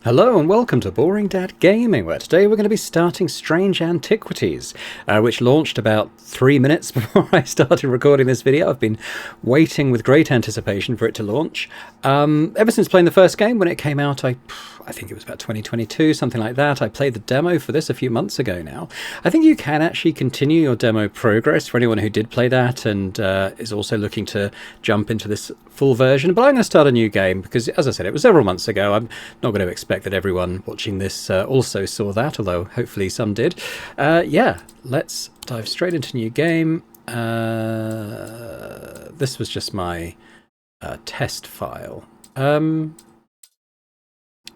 Hello and welcome to Boring Dad Gaming, where today we're going to be starting Strange Antiquities, which launched about 3 minutes before I started recording this video. I've been waiting with great anticipation for it to launch. Ever since playing the first game, when it came out, I think it was about 2022, something like that. I played the demo for this a few months ago now. I think you can actually continue your demo progress for anyone who did play that and is also looking to jump into this full version. But I'm going to start a new game because, as I said, it was several months ago. I'm not going to expect that everyone watching this also saw that, although hopefully some did. Yeah, let's dive straight into new game. This was just my test file.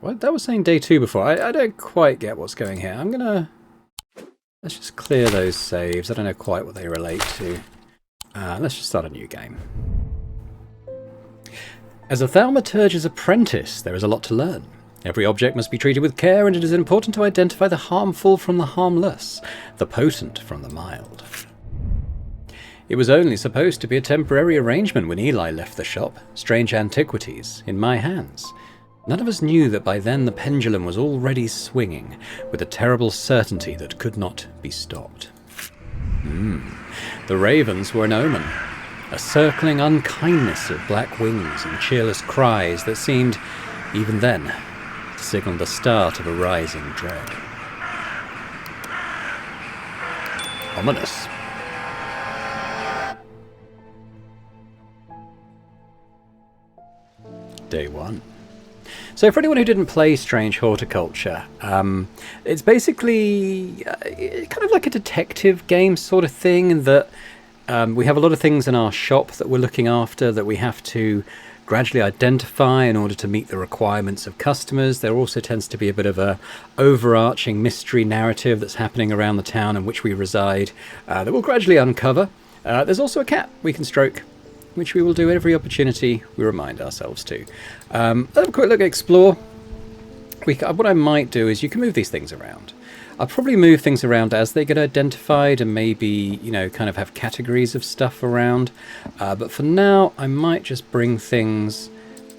What? That was saying day 2 before. I don't quite get what's going here. Let's just clear those saves. I don't know quite what they relate to. Let's just start a new game. As a thaumaturge's apprentice, there is a lot to learn. Every object must be treated with care, and it is important to identify the harmful from the harmless, the potent from the mild. It was only supposed to be a temporary arrangement when Eli left the shop, Strange Antiquities, in my hands. None of us knew that by then the pendulum was already swinging, with a terrible certainty that could not be stopped. The ravens were an omen. A circling unkindness of black wings and cheerless cries that seemed, even then, to signal the start of a rising dread. Ominous. Day 1. So for anyone who didn't play Strange Horticulture, it's basically kind of like a detective game sort of thing in that we have a lot of things in our shop that we're looking after that we have to gradually identify in order to meet the requirements of customers. There also tends to be a bit of a overarching mystery narrative that's happening around the town in which we reside that we'll gradually uncover. There's also a cat we can stroke, which we will do every opportunity we remind ourselves to. Let's have a quick look at Explore. What I might do is you can move these things around. I'll probably move things around as they get identified and maybe, you know, kind of have categories of stuff around. But for now, I might just bring things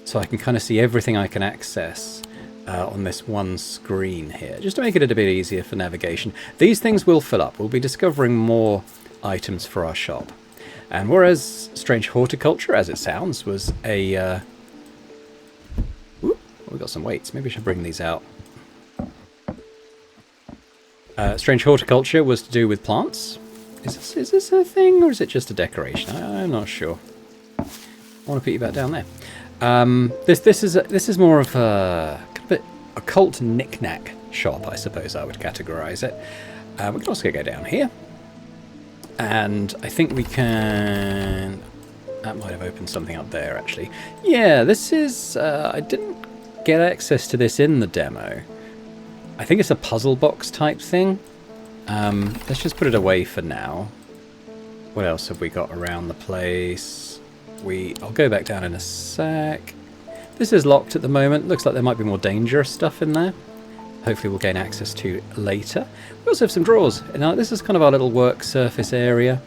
so I can kind of see everything I can access on this one screen here, just to make it a bit easier for navigation. These things will fill up. We'll be discovering more items for our shop. And whereas Strange Horticulture, as it sounds, was a... Ooh, we've got some weights. Maybe I should bring these out. Strange Horticulture was to do with plants. Is this a thing, or is it just a decoration? I'm not sure. I want to put you back down there. This is more of a kind of occult knick-knack shop, I suppose I would categorise it. We can also go down here. And I think we can... That might have opened something up there, actually. Yeah, this is... I didn't get access to this in the demo. I think it's a puzzle box type thing. Let's just put it away for now. What else have we got around the place? I'll go back down in a sec. This is locked at the moment. Looks like there might be more dangerous stuff in there. Hopefully we'll gain access to later. We also have some drawers. Now this is kind of our little work surface area.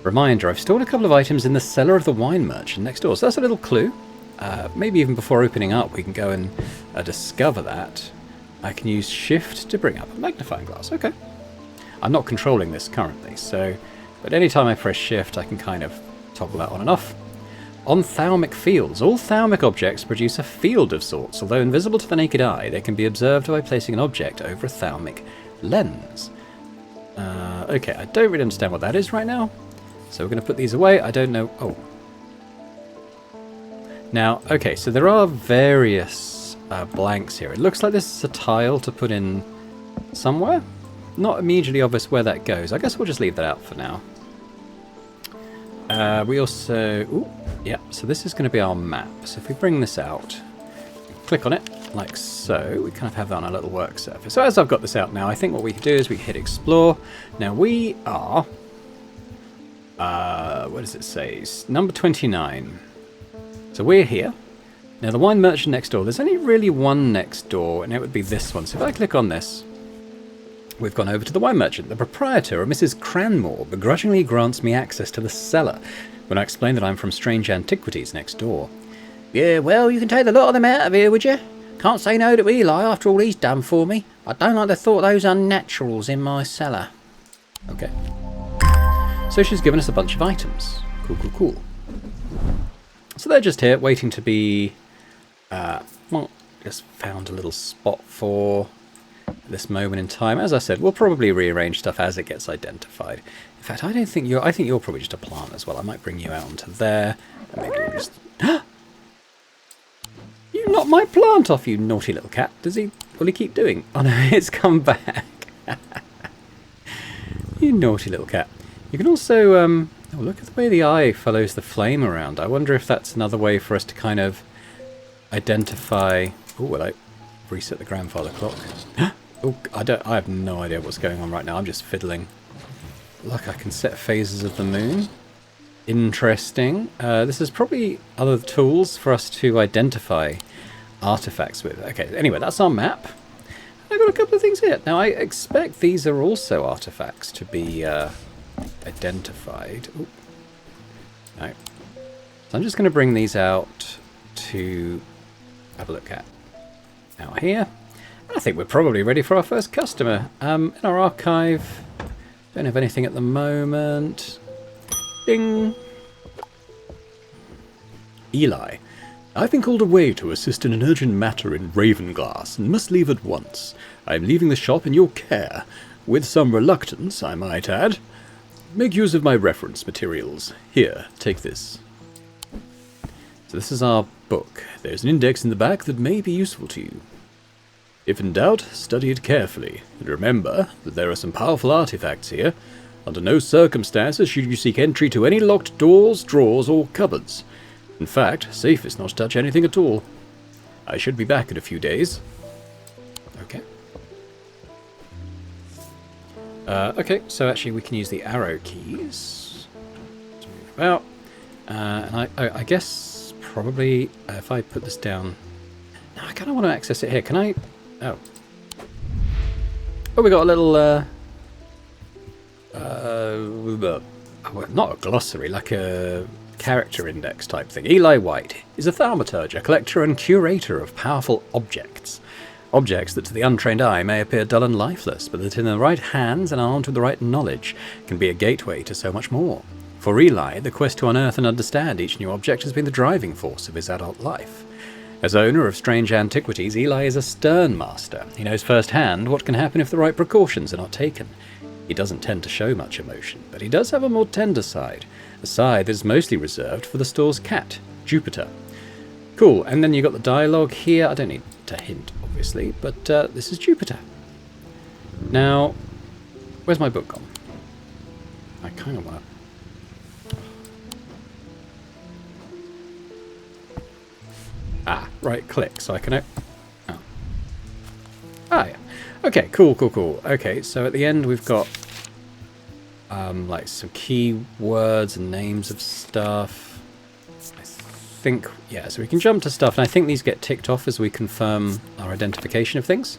Reminder, I've stored a couple of items in the cellar of the wine merchant next door. So that's a little clue. Maybe even before opening up we can go and discover that. I can use shift to bring up a magnifying glass. Okay. I'm not controlling this currently, but anytime I press shift I can kind of toggle that on and off. On thaumic fields, all thaumic objects produce a field of sorts. Although invisible to the naked eye, they can be observed by placing an object over a thaumic lens. Okay, I don't really understand what that is right now. So we're going to put these away. I don't know... Oh. Now, okay, so there are various blanks here. It looks like this is a tile to put in somewhere. Not immediately obvious where that goes. I guess we'll just leave that out for now. We also... Ooh, yeah, so this is going to be our map. So if we bring this out, click on it, like so, we kind of have that on a little work surface. So as I've got this out now, I think what we can do is we hit Explore. Now we are... what does it say? Number 29. So we're here. Now the wine merchant next door, there's only really one next door, and it would be this one. So if I click on this, we've gone over to the wine merchant. The proprietor, or Mrs. Cranmore, begrudgingly grants me access to the cellar when I explain that I'm from Strange Antiquities next door. Yeah, well, you can take the lot of them out of here, would you? Can't say no to Eli after all he's done for me. I don't like the thought of those unnaturals in my cellar. Okay. So she's given us a bunch of items. Cool, cool, cool. So they're just here waiting to be... well, just found a little spot for this moment in time. As I said, we'll probably rearrange stuff as it gets identified. In fact, I think you're probably just a plant as well. I might bring you out onto there. And maybe we'll just... You knocked my plant off, you naughty little cat. Will he keep doing? Oh no, it's come back. You naughty little cat. You can also, oh, look at the way the eye follows the flame around. I wonder if that's another way for us to kind of identify... Oh, will I reset the grandfather clock? Oh, I have no idea what's going on right now. I'm just fiddling. Look, I can set phases of the moon. Interesting. This is probably other tools for us to identify artifacts with. Okay, anyway, that's our map. I've got a couple of things here. Now, I expect these are also artifacts to be identified. Ooh. No. So I'm just going to bring these out to have a look at. Out here. I think we're probably ready for our first customer. In our archive, don't have anything at the moment. Ding! Eli, I've been called away to assist in an urgent matter in Ravenglass and must leave at once. I am leaving the shop in your care, with some reluctance, I might add. Make use of my reference materials. Here, take this. So this is our book. There's an index in the back that may be useful to you. If in doubt, study it carefully, and remember that there are some powerful artifacts here. Under no circumstances should you seek entry to any locked doors, drawers, or cupboards. In fact, safest not to touch anything at all. I should be back in a few days. Okay. Okay, so actually we can use the arrow keys to move about. And I guess probably if I put this down... No, I kind of want to access it here. Can I... Oh. Oh, we got a little... not a glossary, like a character index type thing. Eli White is a thaumaturge, a collector and curator of powerful objects. Objects that to the untrained eye may appear dull and lifeless, but that in the right hands and armed with the right knowledge can be a gateway to so much more. For Eli, the quest to unearth and understand each new object has been the driving force of his adult life. As owner of Strange Antiquities, Eli is a stern master. He knows firsthand what can happen if the right precautions are not taken. He doesn't tend to show much emotion, but he does have a more tender side, a side that is mostly reserved for the store's cat, Jupiter. Cool, and then you got the dialogue here. I don't need to hint, obviously, but this is Jupiter. Now, where's my book gone? I kind of want to... Ah, right click, so I can... Oh. Ah, yeah. Okay, cool. Okay, so at the end we've got like some key words and names of stuff. I think, yeah, so we can jump to stuff, and I think these get ticked off as we confirm our identification of things.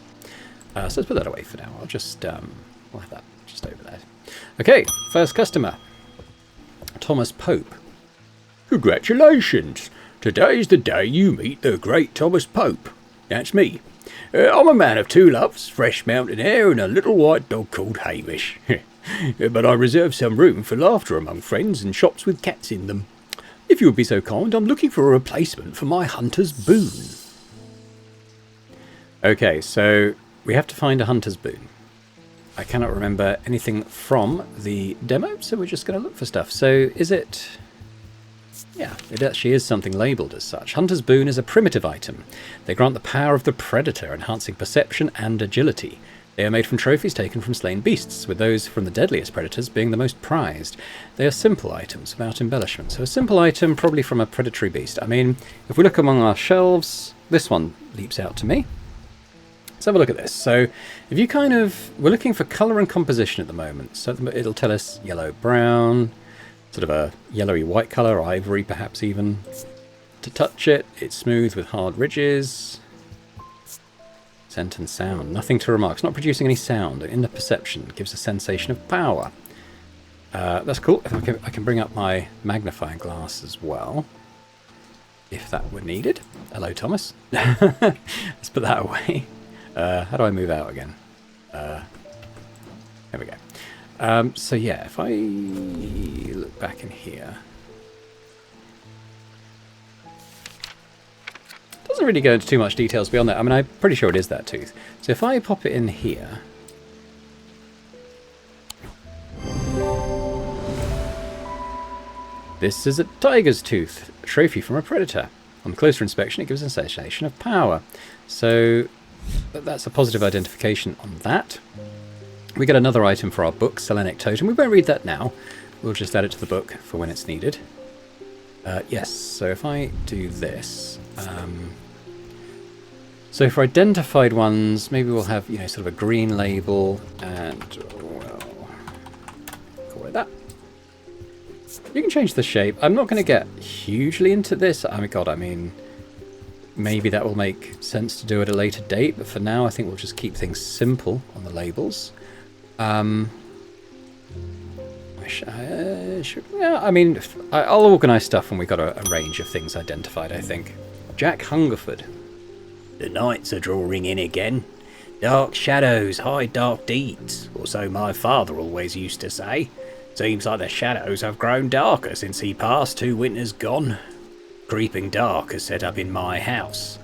So let's put that away for now. I'll just, we'll have that just over there. Okay, first customer. Thomas Pope. Congratulations! Today's the day you meet the great Thomas Pope. That's me. I'm a man of two loves, fresh mountain air and a little white dog called Hamish. But I reserve some room for laughter among friends and shops with cats in them. If you would be so kind, I'm looking for a replacement for my hunter's boon. Okay, so we have to find a hunter's boon. I cannot remember anything from the demo, so we're just going to look for stuff. So is it... Yeah, it actually is something labelled as such. Hunter's Boon is a primitive item. They grant the power of the predator, enhancing perception and agility. They are made from trophies taken from slain beasts, with those from the deadliest predators being the most prized. They are simple items without embellishment. So a simple item probably from a predatory beast. I mean, if we look among our shelves, this one leaps out to me. Let's have a look at this. So if you kind of... We're looking for colour and composition at the moment. So it'll tell us yellow-brown... Sort of a yellowy white colour, ivory perhaps even. To touch it, it's smooth with hard ridges. Scent and sound, nothing to remark. It's not producing any sound. Inner perception gives a sensation of power. That's cool. If I can bring up my magnifying glass as well. if that were needed. Hello, Thomas. Let's put that away. How do I move out again? There we go. So yeah, if I look back in here, doesn't really go into too much details beyond that. I mean, I'm pretty sure it is that tooth. So if I pop it in here, this is a tiger's tooth, a trophy from a predator. On closer inspection, it gives a sensation of power. So that's a positive identification on that. We get another item for our book, Selenic Totem. We won't read that now. We'll just add it to the book for when it's needed. Yes, so if I do this... so for identified ones, maybe we'll have, you know, sort of a green label, and we'll call it that. You can change the shape. I'm not going to get hugely into this. Oh my god, I mean, maybe that will make sense to do at a later date, but for now I think we'll just keep things simple on the labels. Yeah, I mean, I'll organise stuff when we've got a range of things identified, I think. Jack Hungerford. The nights are drawing in again. Dark shadows hide dark deeds, or so my father always used to say. Seems like the shadows have grown darker since he passed 2 winters gone. Creeping dark is set up in my house.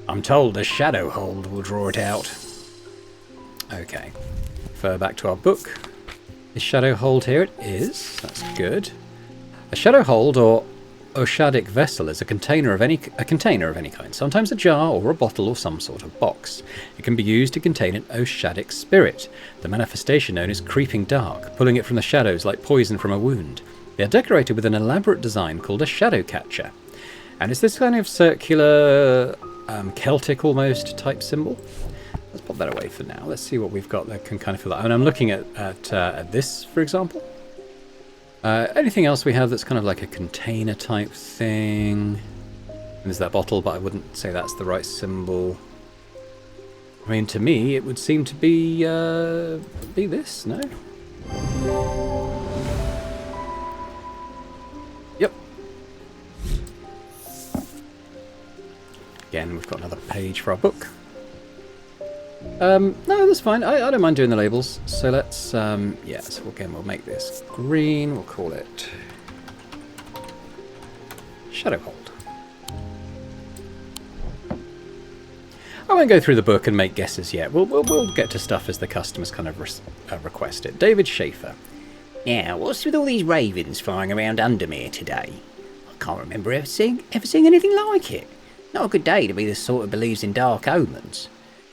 I'm told the shadow hold will draw it out. Okay. Refer back to our book. The shadow hold, here it is. That's good. A shadow hold, or Oshadic vessel, is a container of any kind, sometimes a jar or a bottle or some sort of box. It can be used to contain an Oshadic spirit, the manifestation known as creeping dark, pulling it from the shadows like poison from a wound. They are decorated with an elaborate design called a shadow catcher. And it's this kind of circular, Celtic almost type symbol. Let's pop that away for now. Let's see what we've got that can kind of fill that. And I'm looking at this, for example. Anything else we have that's kind of like a container type thing? And there's that bottle, but I wouldn't say that's the right symbol. I mean, to me, it would seem to be this, no? Yep. Again, we've got another page for our book. No, that's fine. I don't mind doing the labels. So let's, yeah, so again, we'll make this green. We'll call it Shadowhold. I won't go through the book and make guesses yet. We'll get to stuff as the customers kind of request it. David Schaefer. Now, what's with all these ravens flying around Undermere today? I can't remember ever seeing anything like it. Not a good day to be the sort who believes in dark omens.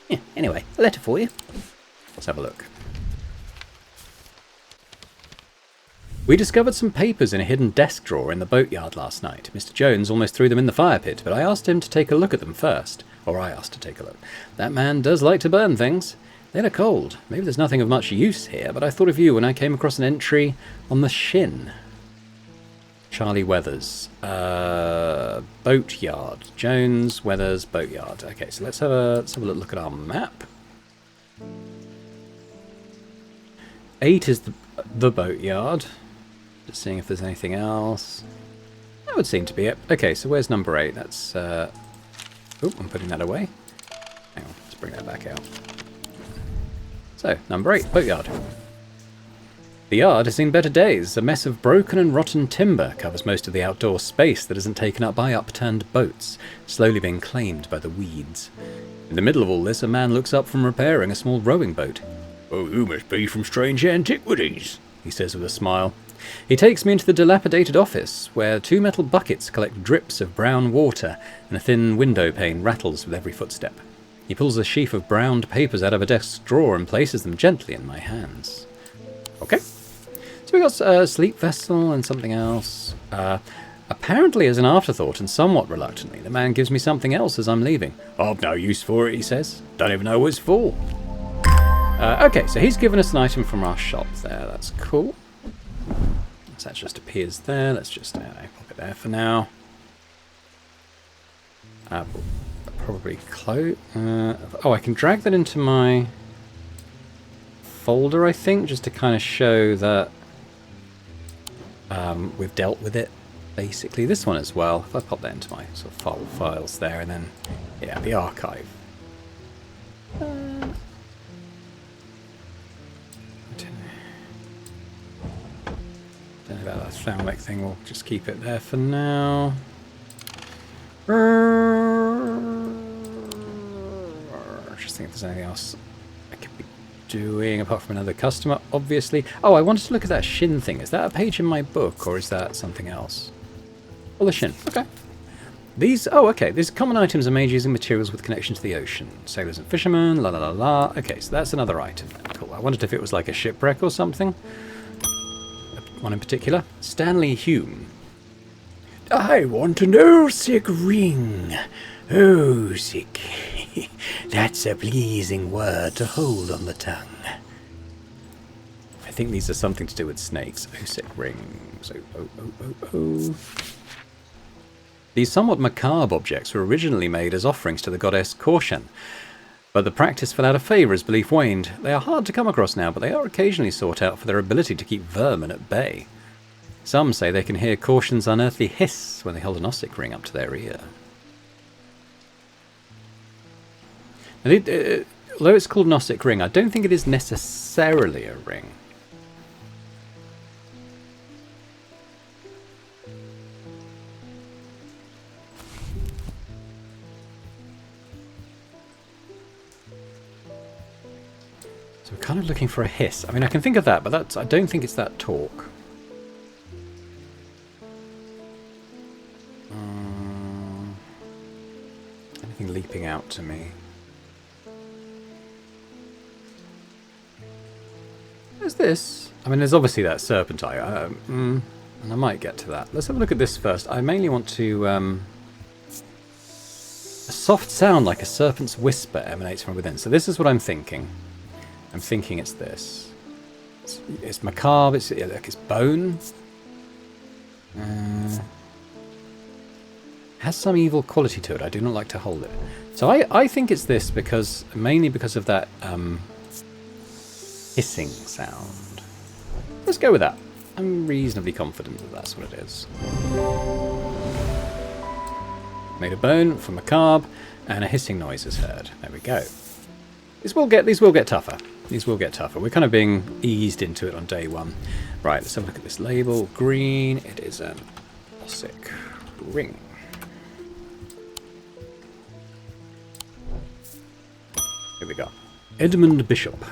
Yeah, anyway, a letter for you. Let's have a look. We discovered some papers in a hidden desk drawer in the boatyard last night. Mr. Jones almost threw them in the fire pit, but I asked him to take a look at them first. Or I asked to take a look. That man does like to burn things. They look old. Maybe there's nothing of much use here, but I thought of you when I came across an entry on the Shin. Charlie Weathers. Boatyard. Jones, Weathers, Boatyard. Okay, so let's have a look at our map. 8 is the boatyard. Just seeing if there's anything else. That would seem to be it. Okay, so where's number 8? That's... Oh, I'm putting that away. Hang on, let's bring that back out. So, number 8, boatyard. The yard has seen better days. A mess of broken and rotten timber covers most of the outdoor space that isn't taken up by upturned boats, slowly being claimed by the weeds. In the middle of all this, a man looks up from repairing a small rowing boat. "Oh, you must be from Strange Antiquities," he says with a smile. He takes me into the dilapidated office, where 2 metal buckets collect drips of brown water, and a thin window pane rattles with every footstep. He pulls a sheaf of browned papers out of a desk drawer and places them gently in my hands. Okay. So we got a sleep vessel and something else. Apparently as an afterthought and somewhat reluctantly, the man gives me something else as I'm leaving. "I've no use for it," he says. "Don't even know what it's for." Okay, so he's given us an item from our shop there. That's cool. So that just appears there. Let's just pop it there for now. Probably close. Oh, I can drag that into my folder, I think, just to kind of show that we've dealt with it. basically this one as well. If I pop that into my sort of files there, and then, yeah, the archive. I don't know about that Thalmic thing, we'll just keep it there for now. Just think if there's anything else I could be doing apart from another customer, obviously. Oh, I wanted to look at that Shin thing. Is that a page in my book, or is that something else? Oh, the Shin. Okay. These, oh, okay. These common items are made using materials with connection to the ocean. Sailors and fishermen, la la la la. Okay, so that's another item. Cool. I wondered if it was like a shipwreck or something. One in particular. Stanley Hume. I want an Osic ring. Osic. That's a pleasing word to hold on the tongue. I think these are something to do with snakes. Osic rings. Oh. These somewhat macabre objects were originally made as offerings to the goddess Caution, but the practice fell out of favour as belief waned. They are hard to come across now, but they are occasionally sought out for their ability to keep vermin at bay. Some say they can hear Caution's unearthly hiss when they hold an Osic ring up to their ear. Although it's called an Osic ring, I don't think it is necessarily a ring. So we're kind of looking for a hiss. I mean, I can think of that, but I don't think it's that talk. Anything leaping out to me? What's this? I mean, there's obviously that serpent eye, and I might get to that. Let's have a look at this first. I mainly want to... a soft sound like a serpent's whisper emanates from within. So this is what I'm thinking. I'm thinking it's this. It's macabre, it's bone. Has some evil quality to it. I do not like to hold it. So I think it's this because, mainly because of that... hissing sound. Let's go with that. I'm reasonably confident that that's what it is. Made of bone from macabre, and a hissing noise is heard. There we go. These will get tougher. These will get tougher. We're kind of being eased into it on day one. Right, let's have a look at this label. Green. It is an Osic ring. Here we go. Edmund Bishop.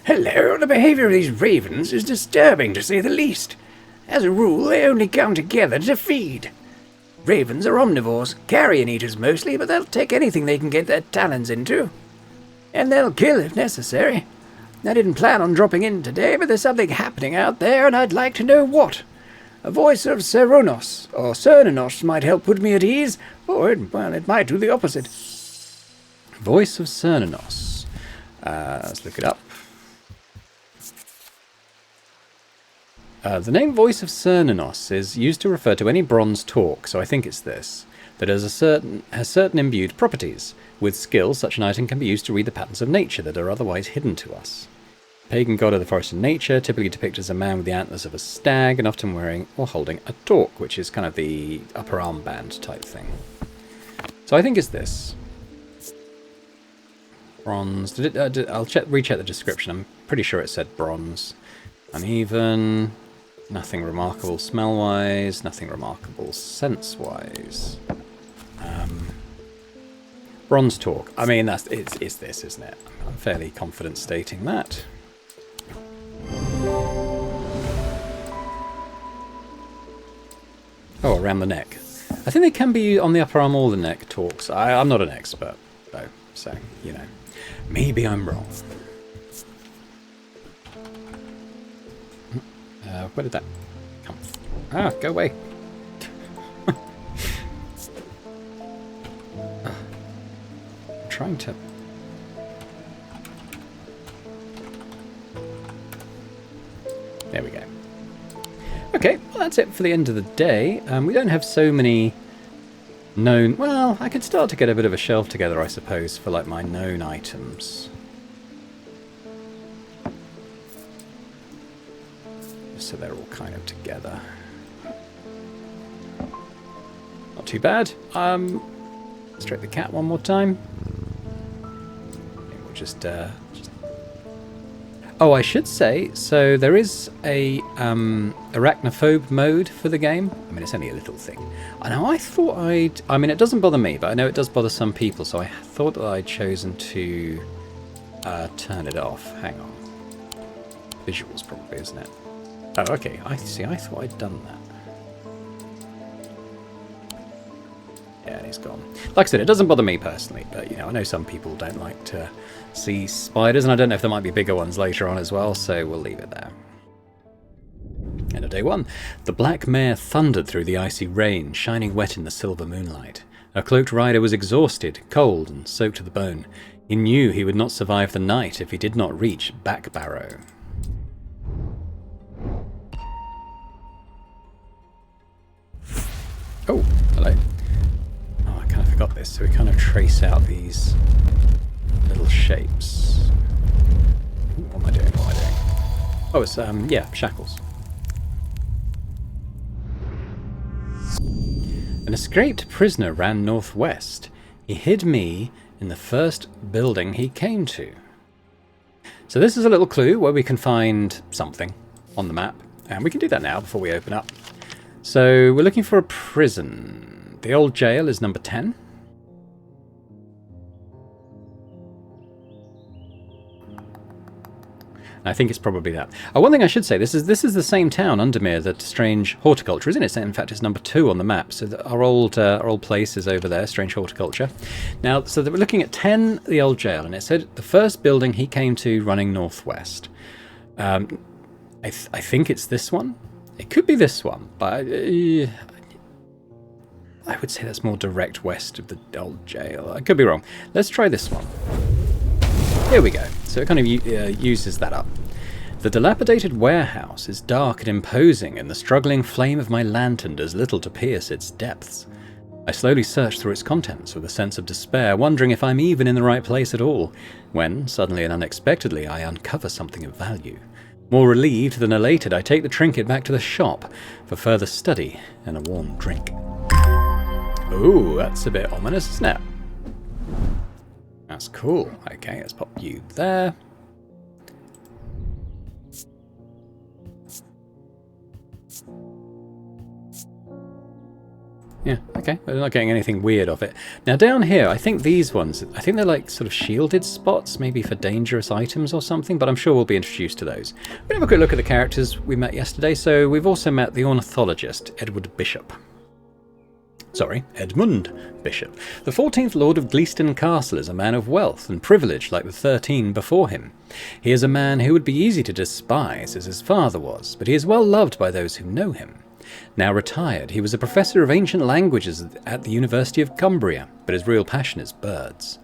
Hello, the behaviour of these ravens is disturbing, to say the least. As a rule, they only come together to feed. Ravens are omnivores, carrion eaters mostly, but they'll take anything they can get their talons into. And they'll kill if necessary. I didn't plan on dropping in today, but there's something happening out there, and I'd like to know what. A voice of Seronos, or Cernanos, might help put me at ease, or it might do the opposite. Voice of Cernanos. Let's look it up. The name Voice of Cernanos is used to refer to any bronze talk, so I think it's this, that has certain imbued properties. With skill, such an item can be used to read the patterns of nature that are otherwise hidden to us. Pagan god of the forest and nature, typically depicted as a man with the antlers of a stag, and often wearing or holding a torque, which is kind of the upper armband type thing. So I think it's this. Bronze. I'll recheck the description. I'm pretty sure it said bronze. Uneven. Nothing remarkable smell-wise. Nothing remarkable sense-wise. Bronze talk. I mean, it's this, isn't it? I'm fairly confident stating that. Oh, around the neck. I think they can be on the upper arm or the neck talks. I'm not an expert, though, so, you know. Maybe I'm wrong. Where did that come from? Ah, go away. I'm trying to... There we go. Okay, well that's it for the end of the day. We don't have so many known... Well, I could start to get a bit of a shelf together, I suppose, for like my known items. So they're all kind of together. Not too bad. Stroke the cat one more time. We'll just... Oh, I should say, so there is a arachnophobe mode for the game. I mean, it's only a little thing. I know, I thought I mean, it doesn't bother me, but I know it does bother some people, so I thought that I'd chosen to turn it off. Hang on. Visuals, probably, isn't it? Oh, okay. I see. I thought I'd done that. Yeah, and he's gone. Like I said, it doesn't bother me personally, but, you know, I know some people don't like to see spiders, and I don't know if there might be bigger ones later on as well, so we'll leave it there. End of day one. The black mare thundered through the icy rain, shining wet in the silver moonlight. Her cloaked rider was exhausted, cold, and soaked to the bone. He knew he would not survive the night if he did not reach Backbarrow. Oh, hello. Oh, I kind of forgot this, so we kind of trace out these little shapes. Ooh, what am I doing? What am I doing? Oh, it's, yeah, shackles. An escaped prisoner ran northwest. He hid me in the first building he came to. So this is a little clue where we can find something on the map. And we can do that now before we open up. So we're looking for a prison. The old jail is number 10. I think it's probably that. Oh, one thing I should say, this is the same town, Undermere, that Strange Horticulture is in. In fact, it's number 2 on the map. So our old place is over there, Strange Horticulture. Now, so we're looking at 10, the old jail, and it said the first building he came to running northwest. I think it's this one. It could be this one, but I would say that's more direct west of the old jail. I could be wrong. Let's try this one. Here we go. So it kind of uses that up. The dilapidated warehouse is dark and imposing, and the struggling flame of my lantern does little to pierce its depths. I slowly search through its contents with a sense of despair, wondering if I'm even in the right place at all, when, suddenly and unexpectedly, I uncover something of value. More relieved than elated, I take the trinket back to the shop for further study and a warm drink. Ooh, that's a bit ominous, isn't it? That's cool. Okay, let's pop you there. Yeah, okay. We're not getting anything weird of it. Now down here, I think these ones, I think they're like sort of shielded spots, maybe for dangerous items or something, but I'm sure we'll be introduced to those. We'll have a quick look at the characters we met yesterday. So we've also met the ornithologist, Edmund Bishop. The 14th Lord of Gleaston Castle is a man of wealth and privilege like the 13 before him. He is a man who would be easy to despise, as his father was, but he is well loved by those who know him. Now retired, he was a professor of ancient languages at the University of Cumbria, but his real passion is birds.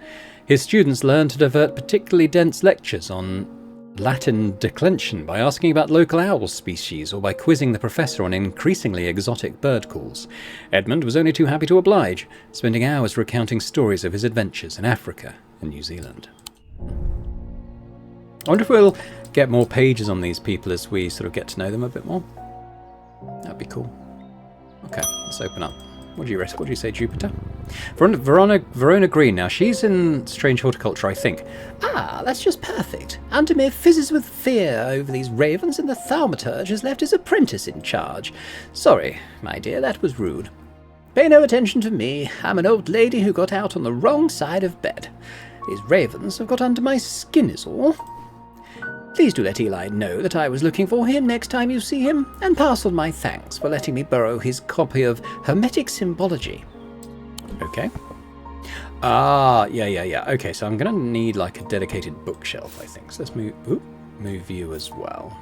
His students learn to divert particularly dense lectures on Latin declension by asking about local owl species or by quizzing the professor on increasingly exotic bird calls. Edmund was only too happy to oblige, spending hours recounting stories of his adventures in Africa and New Zealand. I wonder if we'll get more pages on these people as we sort of get to know them a bit more. That'd be cool. Okay, let's open up. What do you say, Jupiter? Verona Green. Now, she's in Strange Horticulture, I think. Ah, that's just perfect. Undermere fizzes with fear over these ravens, and the thaumaturge has left his apprentice in charge. Sorry, my dear, that was rude. Pay no attention to me. I'm an old lady who got out on the wrong side of bed. These ravens have got under my skin is all. Please do let Eli know that I was looking for him next time you see him, and pass on my thanks for letting me borrow his copy of Hermetic Symbology. Okay. Ah, yeah. Okay, so I'm going to need like a dedicated bookshelf, I think. So let's move you as well.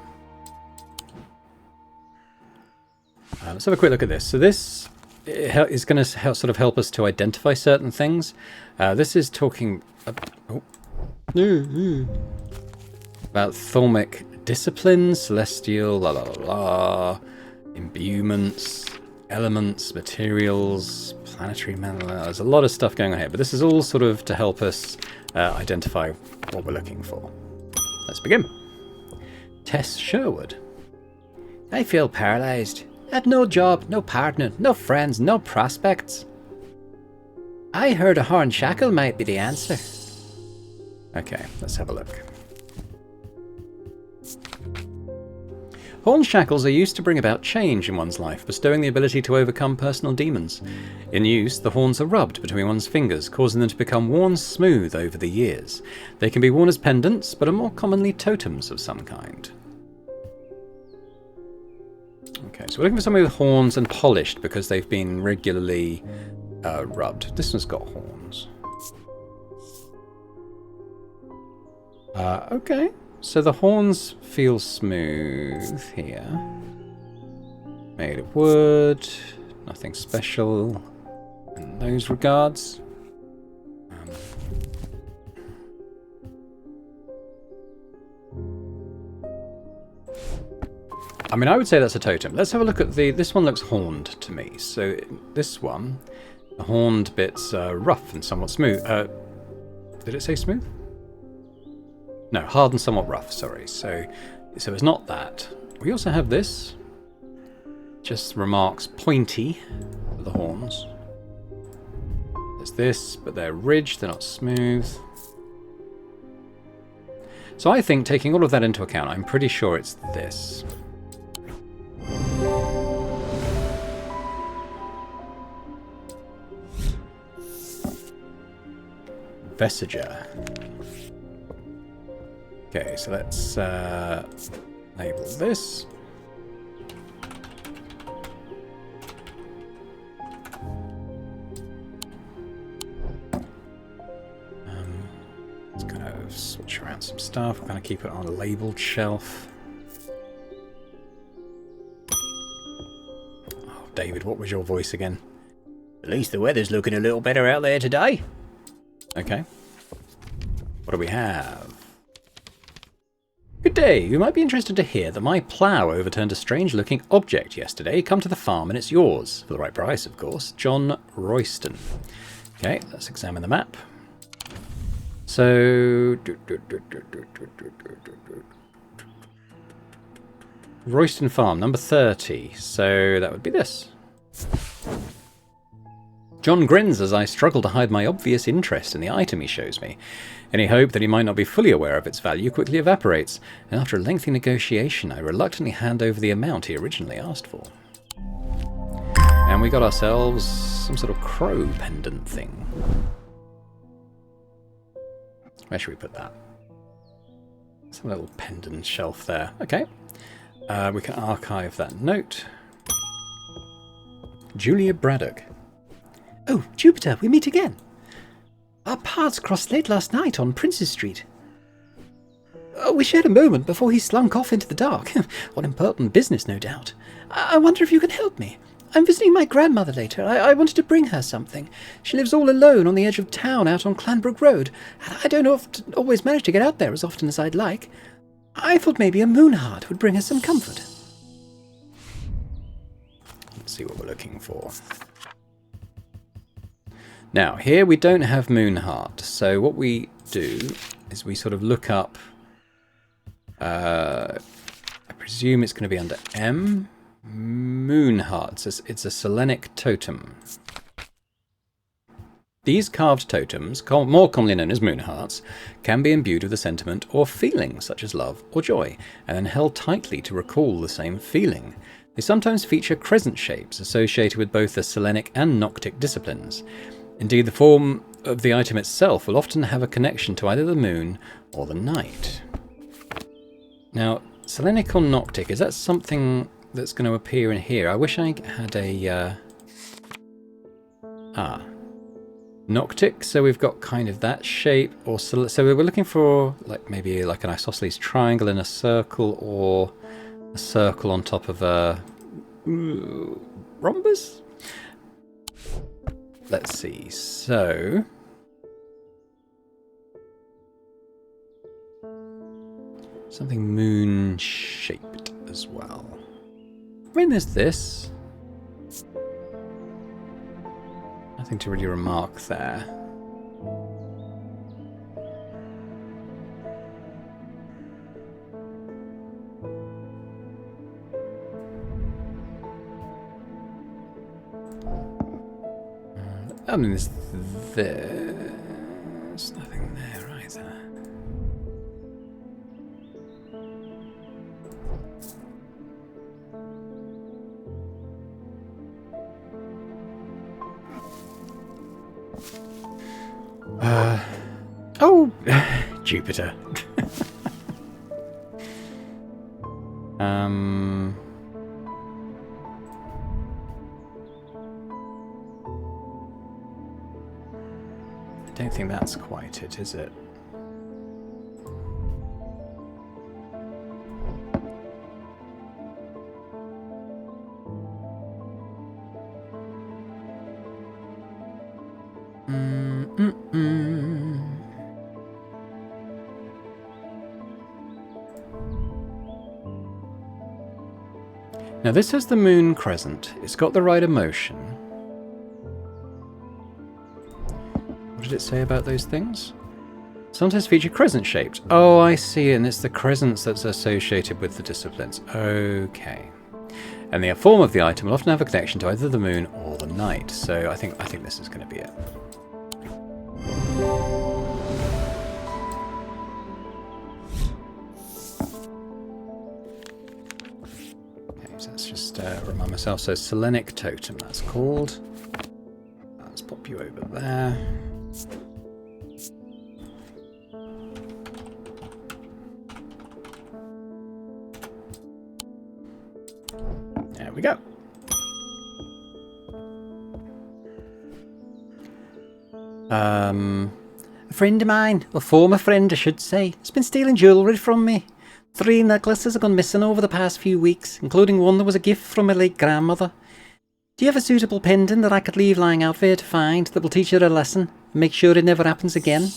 Let's have a quick look at this. So this is going to sort of help us to identify certain things. This is talking about thaumic disciplines, celestial, imbuements, elements, materials, planetary matter. There's a lot of stuff going on here, but this is all sort of to help us identify what we're looking for. Let's begin. Tess Sherwood. I feel paralysed. Had no job, no partner, no friends, no prospects. I heard a horn shackle might be the answer. Okay, let's have a look. Horn shackles are used to bring about change in one's life, bestowing the ability to overcome personal demons. In use, the horns are rubbed between one's fingers, causing them to become worn smooth over the years. They can be worn as pendants, but are more commonly totems of some kind. Okay, so we're looking for something with horns and polished because they've been regularly rubbed. This one's got horns. Okay. So the horns feel smooth here. Made of wood, nothing special in those regards. I mean, I would say that's a totem. Let's have a look at this one looks horned to me. So this one, the horned bits are rough and somewhat smooth. Did it say smooth? No, hard and somewhat rough, sorry. So it's not that. We also have this. Just remarks pointy for the horns. There's this, but they're ridged, they're not smooth. So I think, taking all of that into account, I'm pretty sure it's this. Vestiger. Okay, so let's label this. Let's kind of switch around some stuff. We're going to keep it on a labeled shelf. Oh, David, what was your voice again? At least the weather's looking a little better out there today. Okay. What do we have? Good day. You might be interested to hear that my plough overturned a strange-looking object yesterday. Come to the farm and it's yours. For the right price, of course. John Royston. Okay, let's examine the map. So... Royston Farm, number 30. So that would be this. John grins as I struggle to hide my obvious interest in the item he shows me. Any hope that he might not be fully aware of its value quickly evaporates, and after a lengthy negotiation I reluctantly hand over the amount he originally asked for. And we got ourselves some sort of crow pendant thing. Where should we put that? Some little pendant shelf there. Okay. We can archive that note. Julia Braddock. Oh, Jupiter, we meet again. Our paths crossed late last night on Princes Street. Oh, we shared a moment before he slunk off into the dark. On important business, no doubt. I wonder if you can help me. I'm visiting my grandmother later. I wanted to bring her something. She lives all alone on the edge of town out on Clanbrook Road, and I don't always manage to get out there as often as I'd like. I thought maybe a moon heart would bring her some comfort. Let's see what we're looking for. Now, here we don't have Moonheart, so what we do is we sort of look up, I presume it's going to be under M, Moonheart. It's a Selenic totem. These carved totems, more commonly known as Moonhearts, can be imbued with a sentiment or feeling, such as love or joy, and then held tightly to recall the same feeling. They sometimes feature crescent shapes associated with both the Selenic and Noctic disciplines. Indeed, the form of the item itself will often have a connection to either the moon or the night. Now, Selenic or Noctic, is that something that's going to appear in here? I wish I had a... Noctic, so we've got kind of that shape, or so we're looking for maybe like an isosceles triangle in a circle, or a circle on top of a rhombus? Let's see, so... something moon-shaped as well. I mean, there's this. Nothing to really remark there. I mean, there's nothing there either. Oh, Jupiter. I don't think that's quite it, is it? Now this is the moon crescent. It's got the right emotion. What did it say about those things? Sometimes feature crescent shaped. Oh, I see, and it's the crescents that's associated with the disciplines. Okay. And the form of the item will often have a connection to either the moon or the night. So I think this is going to be it. Okay, so let's just remind myself. So Selenic Totem, that's called. Let's pop you over there. There we go. A friend of mine, a former friend I should say, has been stealing jewellery from me. 3 necklaces have gone missing over the past few weeks, including one that was a gift from my late grandmother. Do you have a suitable pendant that I could leave lying out there to find that will teach her a lesson and make sure it never happens again?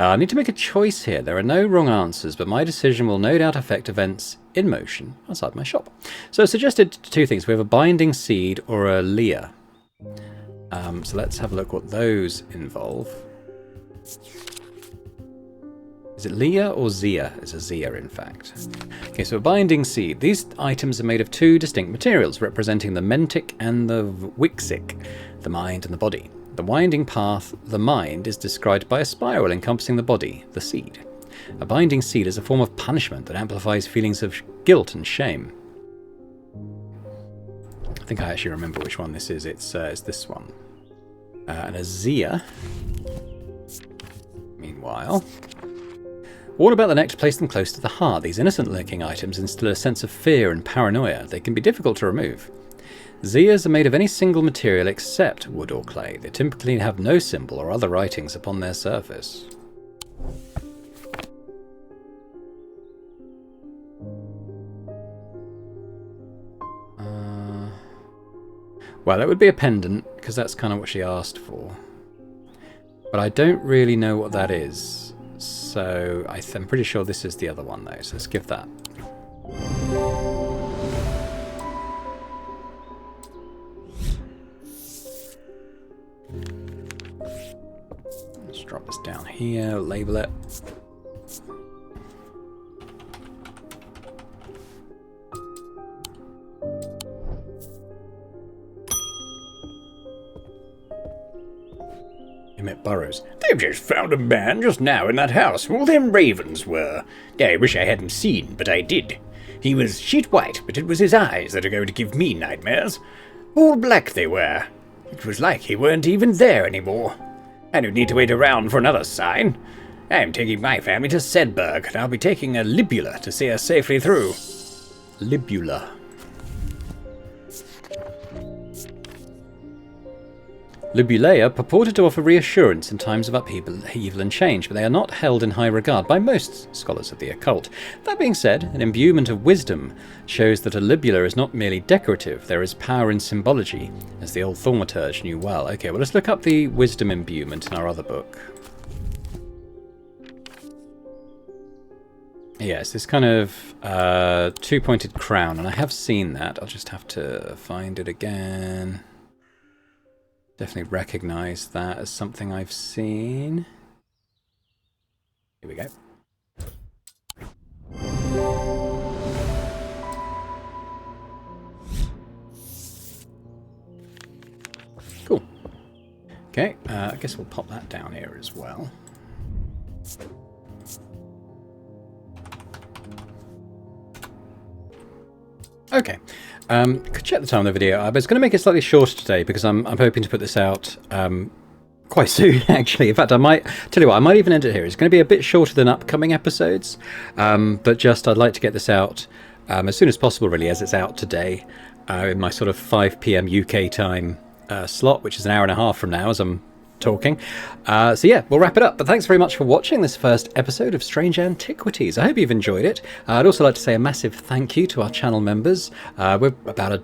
I need to make a choice here. There are no wrong answers, but my decision will no doubt affect events in motion outside my shop. So I suggested 2 things. We have a binding seed or a leer. So let's have a look what those involve. Is it leer or zia? It's a zia, in fact. Okay, so a binding seed. These items are made of 2 distinct materials, representing the mentic and the wixic, the mind and the body. The winding path, the mind, is described by a spiral encompassing the body, the seed. A binding seed is a form of punishment that amplifies feelings of guilt and shame. I think I actually remember which one this is. It's this one. And a zia, meanwhile, all about the neck to place them close to the heart. These innocent-looking items instill a sense of fear and paranoia. They can be difficult to remove. Zias are made of any single material except wood or clay. They typically have no symbol or other writings upon their surface. Well, it would be a pendant, because that's kind of what she asked for. But I don't really know what that is. So I'm pretty sure this is the other one, though. So let's give that. Let's drop this down here, label it. Emmett Burrows. They've just found a man just now in that house. All them ravens were. I wish I hadn't seen, but I did. He was sheet white, but it was his eyes that are going to give me nightmares. All black they were. It was like he weren't even there anymore. I don't need to wait around for another sign. I'm taking my family to Sedberg, and I'll be taking a libula to see us safely through. Libula. Libulae are purported to offer reassurance in times of upheaval and change, but they are not held in high regard by most scholars of the occult. That being said, an imbuement of wisdom shows that a libula is not merely decorative, there is power in symbology, as the old thaumaturge knew well. Okay, well let's look up the wisdom imbuement in our other book. Yes, this kind of two-pointed crown, and I have seen that. I'll just have to find it again. Definitely recognize that as something I've seen. Here we go. Cool. Okay, I guess we'll pop that down here as well. Okay, could check the time of the video. I was going to make it slightly shorter today because I'm hoping to put this out quite soon, actually. In fact, I might tell you what, I might even end it here. It's going to be a bit shorter than upcoming episodes, but just I'd like to get this out as soon as possible, really, as it's out today in my sort of 5 p.m. UK time slot, which is an hour and a half from now as I'm talking. So yeah, we'll wrap it up. But thanks very much for watching this first episode of Strange Antiquities. I hope you've enjoyed it. I'd also like to say a massive thank you to our channel members. We're about a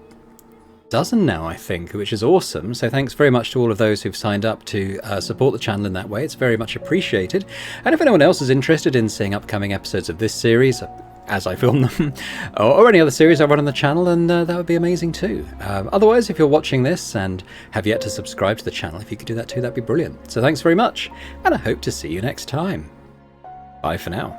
dozen now, I think, which is awesome. So thanks very much to all of those who've signed up to support the channel in that way. It's very much appreciated. And if anyone else is interested in seeing upcoming episodes of this series, as I film them, or any other series I run on the channel, then that would be amazing too. Otherwise, if you're watching this and have yet to subscribe to the channel, if you could do that too, that'd be brilliant. So thanks very much, and I hope to see you next time. Bye for now.